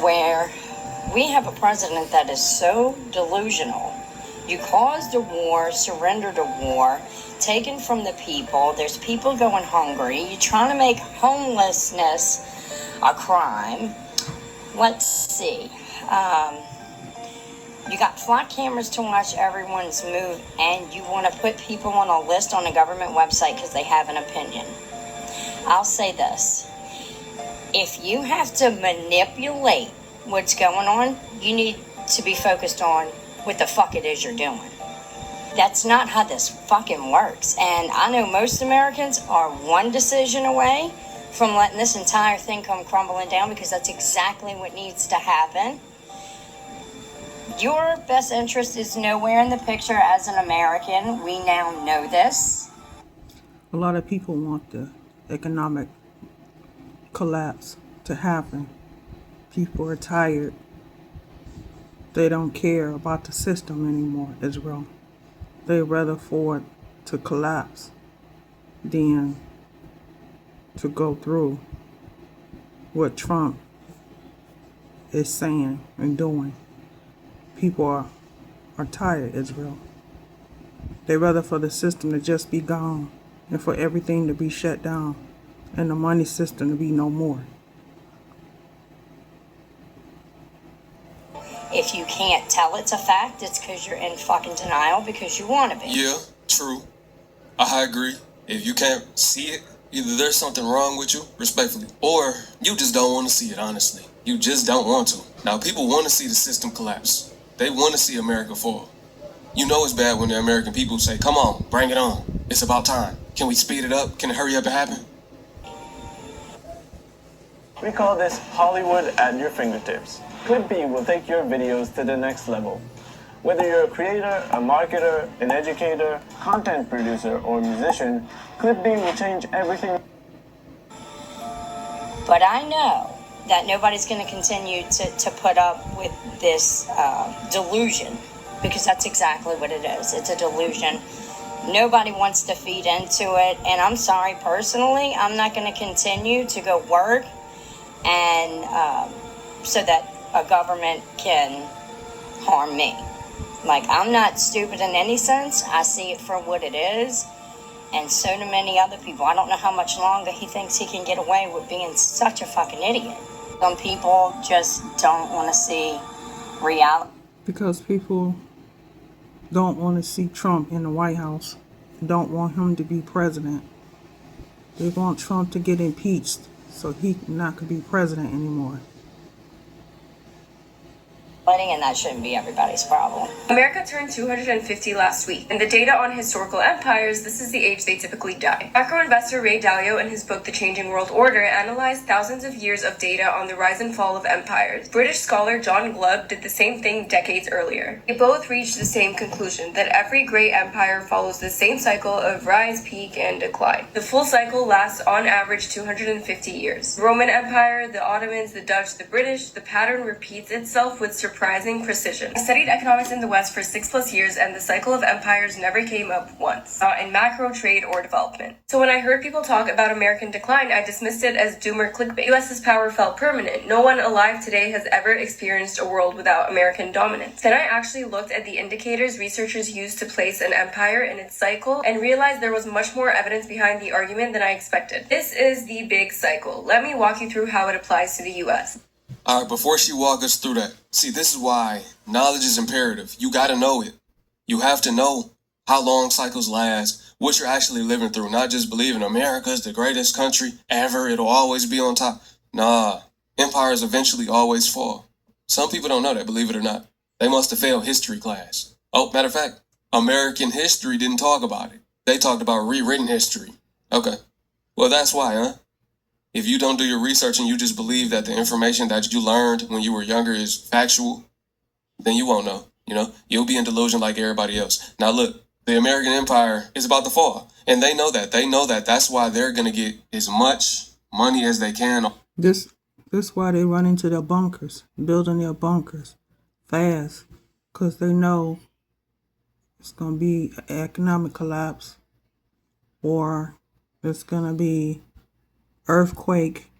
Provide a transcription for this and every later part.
where we have a president that is so delusional. You caused a war, surrendered a war, taken from the people. There's people going hungry. You're trying to make homelessness a crime. Let's see. You got flock cameras to watch everyone's move, and you want to put people on a list on a government website because they have an opinion. I'll say this. If you have to manipulate what's going on, you need to be focused on what the fuck it is you're doing. That's not how this fucking works. And I know most Americans are one decision away from letting this entire thing come crumbling down, because that's exactly what needs to happen. Your best interest is nowhere in the picture as an American. We now know this. A lot of people want the economic collapse to happen. People are tired. They don't care about the system anymore, Israel. They'd rather for it to collapse than to go through what Trump is saying and doing. People are tired, Israel. They'd rather for the system to just be gone and for everything to be shut down and the money system to be no more. If you can't tell it's a fact, it's because you're in fucking denial because you want to be. Yeah, true. I agree. If you can't see it, either there's something wrong with you, respectfully, or you just don't want to see it, honestly. You just don't want to. Now, people want to see the system collapse. They want to see America fall. You know it's bad when the American people say, come on, bring it on. It's about time. Can we speed it up? Can it hurry up and happen? We call this Hollywood at your fingertips. Clip-B will take your videos to the next level. Whether you're a creator, a marketer, an educator, content producer, or musician, Clip-B will change everything. But I know that nobody's going to continue to put up with this delusion, because that's exactly what it is. It's a delusion. Nobody wants to feed into it. And I'm sorry, personally, I'm not going to continue to go work and so that a government can harm me. Like, I'm not stupid in any sense. I see it for what it is. And so do many other people. I don't know how much longer he thinks he can get away with being such a fucking idiot. Some people just don't want to see reality. Because people don't want to see Trump in the White House, don't want him to be president. They want Trump to get impeached so he not could be president anymore. And that shouldn't be everybody's problem. America turned 250 last week. In the data on historical empires, this is the age they typically die. Macro investor Ray Dalio, in his book The Changing World Order, analyzed thousands of years of data on the rise and fall of empires. British scholar John Glubb did the same thing decades earlier. They both reached the same conclusion, that every great empire follows the same cycle of rise, peak, and decline. The full cycle lasts on average 250 years. The Roman Empire, the Ottomans, the Dutch, the British, the pattern repeats itself with surprising precision. I studied economics in the West for 6+ years, and the cycle of empires never came up once, not in macro, trade, or development. So when I heard people talk about American decline, I dismissed it as doomer clickbait. US's power felt permanent. No one alive today has ever experienced a world without American dominance. Then I actually looked at the indicators researchers used to place an empire in its cycle and realized there was much more evidence behind the argument than I expected. This is the big cycle. Let me walk you through how it applies to the US. All right, before she walks us through that, see, this is why knowledge is imperative. You got to know it. You have to know how long cycles last, what you're actually living through, not just believing America's the greatest country ever, it'll always be on top. Nah, empires eventually always fall. Some people don't know that, believe it or not. They must have failed history class. Oh, matter of fact, American history didn't talk about it. They talked about rewritten history. Okay, well, that's why, huh? If you don't do your research and you just believe that the information that you learned when you were younger is factual, then you won't know. You know, you'll be in delusion like everybody else. Now look, the American empire is about to fall, and they know that. They know that. That's why they're going to get as much money as they can. This why they run into their bunkers, building their bunkers fast, because they know it's going to be an economic collapse, or it's going to be earthquake,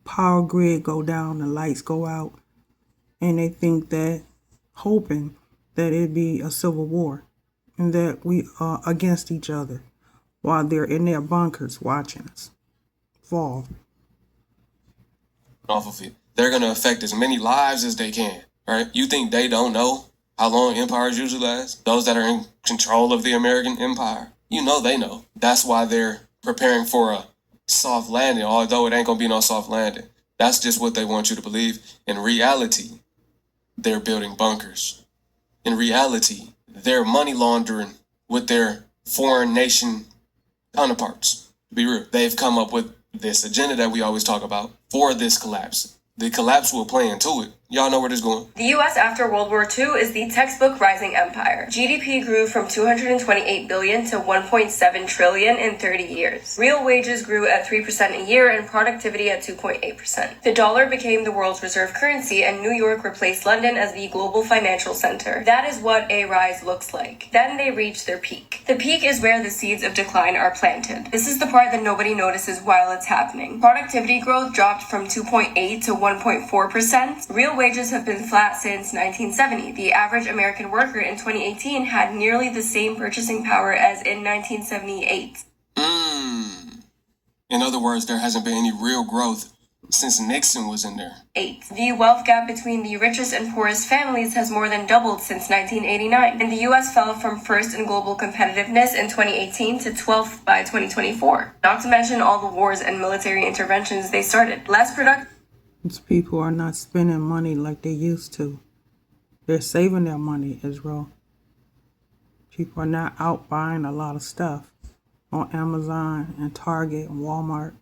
power grid go down, the lights go out, and they think that, hoping that it be a civil war and that we are against each other while they're in their bunkers watching us fall. Off of it. They're going to affect as many lives as they can, right? You think they don't know how long empires usually last? Those that are in control of the American empire, you know they know. That's why they're preparing for a soft landing, although it ain't going to be no soft landing. That's just what they want you to believe. In reality, they're building bunkers. In reality, they're money laundering with their foreign nation counterparts. To be real, they've come up with this agenda that we always talk about for this collapse. The collapse will play into it. Y'all know where this is going. The US after World War II is the textbook rising empire. GDP grew from 228 billion to 1.7 trillion in 30 years. Real wages grew at 3% a year and productivity at 2.8%. The dollar became the world's reserve currency and New York replaced London as the global financial center. That is what a rise looks like. Then they reach their peak. The peak is where the seeds of decline are planted. This is the part that nobody notices while it's happening. Productivity growth dropped from 2.8 to 1.4%. Real wages have been flat since 1970. The average American worker in 2018 had nearly the same purchasing power as in 1978. In other words, there hasn't been any real growth since Nixon was in there. The wealth gap between the richest and poorest families has more than doubled since 1989, and the US fell from first in global competitiveness in 2018 to 12th by 2024. Not to mention all the wars and military interventions they started. Less productive. These people are not spending money like they used to. They're saving their money, Israel. People are not out buying a lot of stuff on Amazon and Target and Walmart.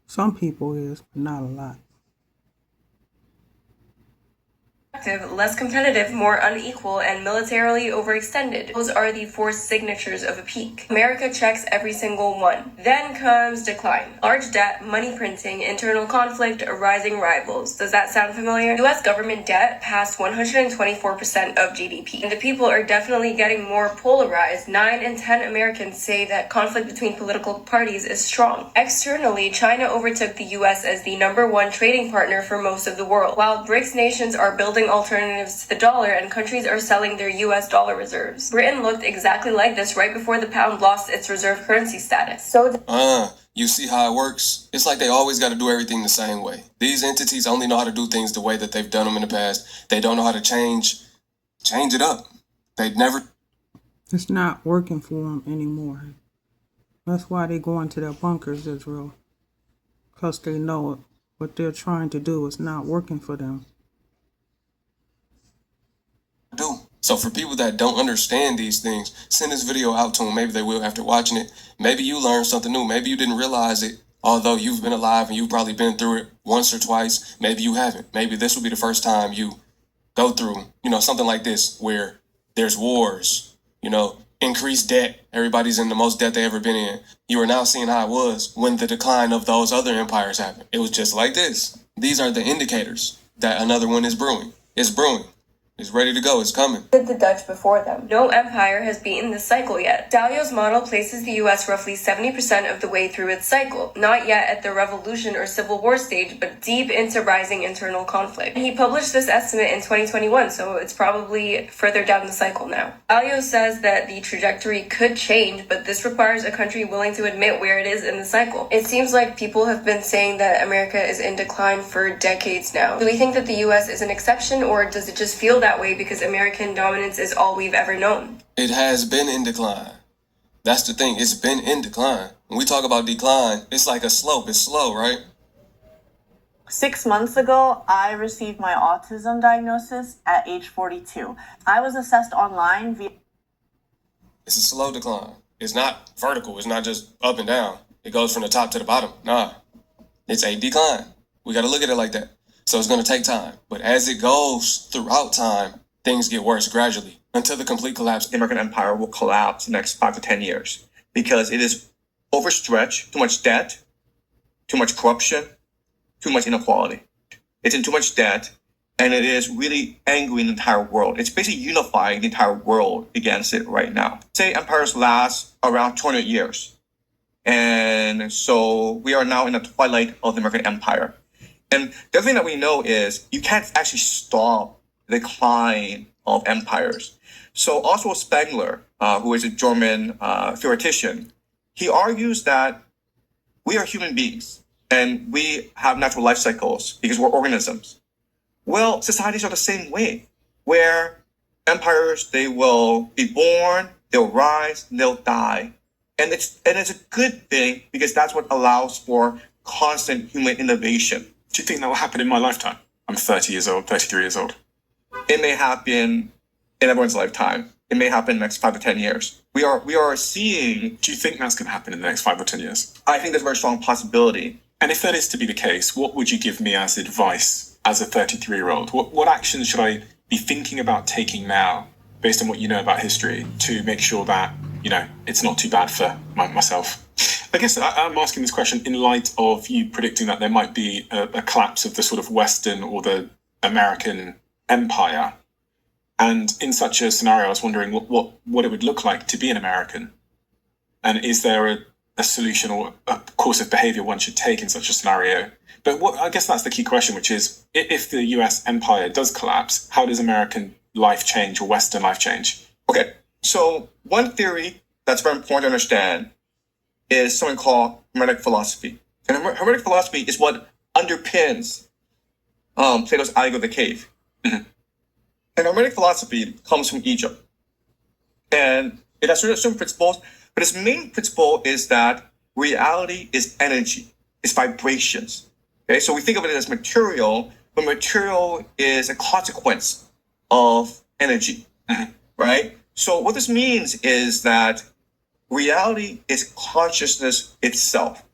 Some people is, but not a lot. Less competitive, more unequal, and militarily overextended. Those are the four signatures of a peak. America checks every single one. Then comes decline. Large debt, money printing, internal conflict, rising rivals. Does that sound familiar? US government debt passed 124% of GDP. And the people are definitely getting more polarized. 9 in 10 Americans say that conflict between political parties is strong. Externally, China overtook the US as the #1 trading partner for most of the world. While BRICS nations are building alternatives to the dollar and countries are selling their US dollar reserves. Britain looked exactly like this right before the pound lost its reserve currency status. You see how it works? It's like they always got to do everything the same way. These entities only know how to do things the way that they've done them in the past. They don't know how to change it up. They'd never. It's not working for them anymore. That's why they go into their bunkers, Israel. Because they know what they're trying to do is not working for them. Do. So for people that don't understand these things, send this video out to them. Maybe they will after watching it. Maybe you learned something new. Maybe you didn't realize it, although you've been alive and you've probably been through it once or twice. Maybe you haven't. Maybe this will be the first time you go through, something like this where there's wars, increased debt. Everybody's in the most debt they ever been in. You are now seeing how it was when the decline of those other empires happened. It was just like this. These are the indicators that another one is brewing. It's brewing. It's ready to go. It's coming. Did the Dutch before them. No empire has beaten this cycle yet. Dalio's model places the US roughly 70% of the way through its cycle, not yet at the revolution or civil war stage, but deep into rising internal conflict. He published this estimate in 2021, so it's probably further down the cycle now. Dalio says that the trajectory could change, but this requires a country willing to admit where it is in the cycle. It seems like people have been saying that America is in decline for decades now. Do we think that the US is an exception, or does it just feel that way because American dominance is all we've ever known? It has been in decline. That's the thing. It's been in decline. When we talk about decline, it's like a slope. It's slow, right? 6 months ago, I received my autism diagnosis at age 42. I was assessed online via... It's a slow decline. It's not vertical. It's not just up and down. It goes from the top to the bottom. Nah. It's a decline. We got to look at it like that. So it's going to take time. But as it goes throughout time, things get worse gradually until the complete collapse. The American empire will collapse in the next 5 to 10 years because it is overstretched, too much debt, too much corruption, too much inequality. It's in too much debt, and it is really angering the entire world. It's basically unifying the entire world against it right now. Say empires last around 200 years. And so we are now in the twilight of the American empire. And the other thing that we know is you can't actually stop the decline of empires. So Oswald Spengler, who is a German theoretician, he argues that we are human beings and we have natural life cycles because we're organisms. Well, societies are the same way, where empires, they will be born, they'll rise, and they'll die. And it's a good thing because that's what allows for constant human innovation. Do you think that will happen in my lifetime? I'm 30 years old, 33 years old. It may happen in everyone's lifetime. It may happen in the next 5 to 10 years. We are seeing. Do you think that's going to happen in the next 5 or 10 years? I think there's a very strong possibility. And if that is to be the case, what would you give me as advice as a 33-year-old? What actions should I be thinking about taking now, based on what you know about history, to make sure that, it's not too bad for myself? I guess I'm asking this question in light of you predicting that there might be a collapse of the sort of Western or the American empire. And in such a scenario, I was wondering what it would look like to be an American. And is there a solution or a course of behavior one should take in such a scenario? But I guess that's the key question, which is, if the US empire does collapse, how does American life change or Western life change? Okay, so one theory that's very important to understand is something called Hermetic philosophy. And Hermetic philosophy is what underpins Plato's Allegory of the Cave. And Hermetic philosophy comes from Egypt. And it has certain principles, but its main principle is that reality is energy, it's vibrations. Okay, so we think of it as material, but material is a consequence of energy, right? So what this means is that reality is consciousness itself.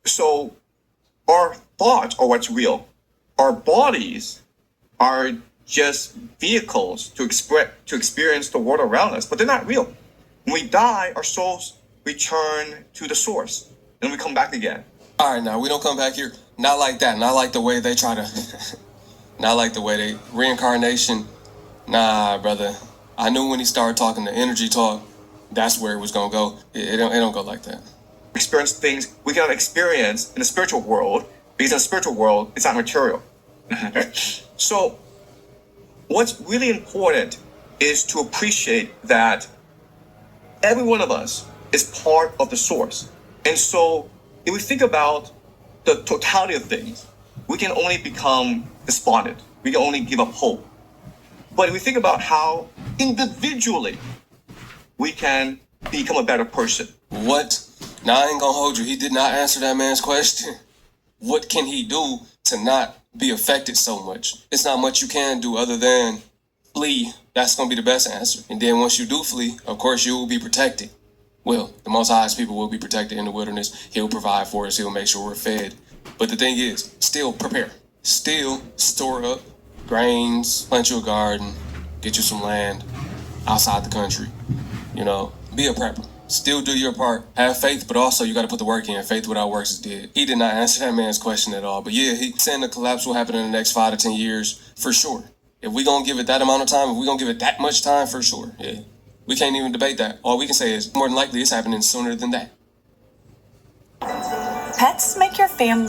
So our thoughts are what's real. Our bodies are just vehicles to experience the world around us, but they're not real. When we die, our souls return to the source, and we come back again. All right, now we don't come back here. Not like that. Not like the way they try to. Not like the way they reincarnation. Nah, brother. I knew when he started talking the energy talk, that's where it was gonna go. It don't go like that. Experience things we cannot experience in the spiritual world, because in the spiritual world, it's not material. So what's really important is to appreciate that every one of us is part of the source. And so if we think about the totality of things, we can only become despondent. We can only give up hope. But if we think about how individually we can become a better person. What? Now I ain't gonna hold you. He did not answer that man's question. What can he do to not be affected so much? It's not much you can do other than flee. That's gonna be the best answer. And then once you do flee, of course you will be protected. Well, the Most High's people will be protected in the wilderness. He'll provide for us. He'll make sure we're fed. But the thing is, still prepare. Still store up grains, plant you a garden, get you some land outside the country. Be a prepper. Still do your part. Have faith, but also you got to put the work in. Faith without works is dead. He did not answer that man's question at all. But yeah, he's saying the collapse will happen in the next 5 to 10 years for sure. If we gonna give it that amount of time, if we gonna give it that much time, for sure. Yeah. We can't even debate that. All we can say is more than likely it's happening sooner than that. Pets make your family